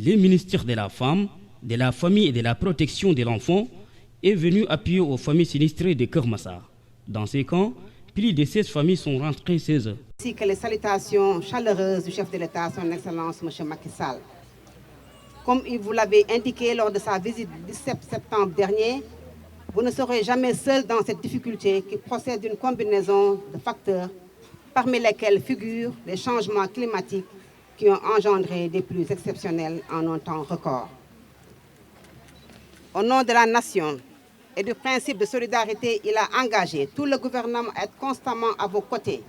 le ministère de la Femme, de la Famille et de la Protection de l'Enfant est venu appuyer aux familles sinistrées de Keur Massar. Dans ces camps, plus de 16 familles sont rentrées chez eux. Ainsi que les salutations chaleureuses du chef de l'État, son Excellence M. Macky Sall. Comme il vous l'avait indiqué lors de sa visite du 17 septembre dernier, vous ne serez jamais seul dans cette difficulté qui procède d'une combinaison de facteurs, parmi lesquels figurent les changements climatiques qui ont engendré des pluies exceptionnelles en un temps record. Au nom de la nation et du principe de solidarité, il a engagé tout le gouvernement à être constamment à vos côtés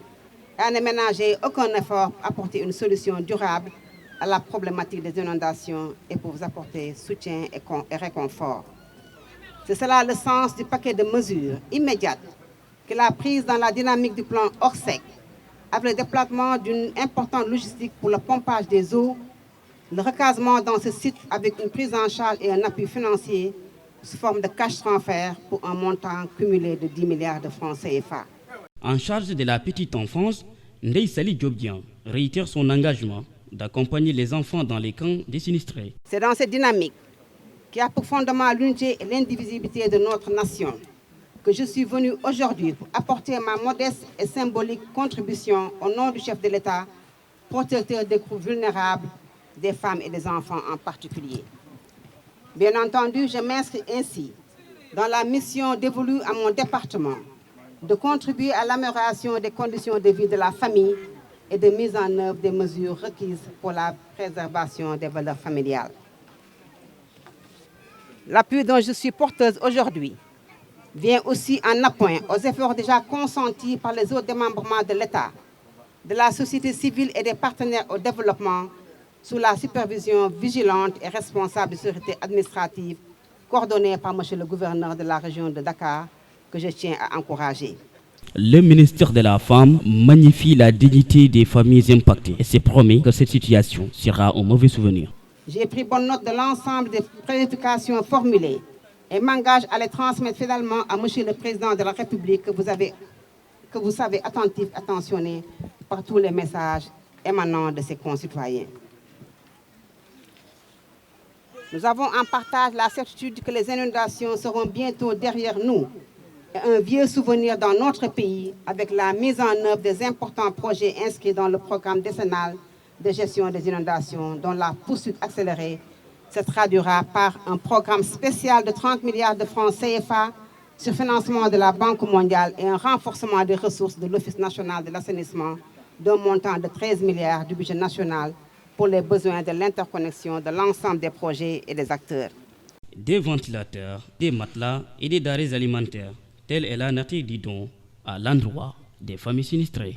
et à ne ménager aucun effort pour apporter une solution durable à la problématique des inondations et pour vous apporter soutien et réconfort. C'est cela le sens du paquet de mesures immédiates qu'il a prises dans la dynamique du plan Orsec, avec le déploiement d'une importante logistique pour le pompage des eaux, le recasement dans ce site avec une prise en charge et un appui financier sous forme de cash transfert pour un montant cumulé de 10 milliards de francs CFA. En charge de la petite enfance, Ndeye Sali Diop réitère son engagement d'accompagner les enfants dans les camps des sinistrés. C'est dans cette dynamique qui a pour fondement l'unité et l'indivisibilité de notre nation que je suis venu aujourd'hui pour apporter ma modeste et symbolique contribution au nom du chef de l'État, protecteur des groupes vulnérables, des femmes et des enfants en particulier. Bien entendu, je m'inscris ainsi dans la mission dévolue à mon département de contribuer à l'amélioration des conditions de vie de la famille et de mise en œuvre des mesures requises pour la préservation des valeurs familiales. L'appui dont je suis porteuse aujourd'hui vient aussi en appoint aux efforts déjà consentis par les autres démembrements de l'État, de la société civile et des partenaires au développement sous la supervision vigilante et responsable de sécurité administrative coordonnée par M. le gouverneur de la région de Dakar, que je tiens à encourager. Le ministère de la Femme magnifie la dignité des familles impactées et se promet que cette situation sera un mauvais souvenir. J'ai pris bonne note de l'ensemble des préoccupations formulées et m'engage à les transmettre fidèlement à M. le Président de la République que vous savez attentif, attentionné par tous les messages émanant de ses concitoyens. Nous avons en partage la certitude que les inondations seront bientôt derrière nous et un vieux souvenir dans notre pays avec la mise en œuvre des importants projets inscrits dans le programme décennal de gestion des inondations dont la poursuite accélérée se traduira par un programme spécial de 30 milliards de francs CFA sur financement de la Banque mondiale et un renforcement des ressources de l'Office national de l'assainissement d'un montant de 13 milliards du budget national pour les besoins de l'interconnexion de l'ensemble des projets et des acteurs. Des ventilateurs, des matelas et des denrées alimentaires, telle est la nature du don à l'endroit des familles sinistrées.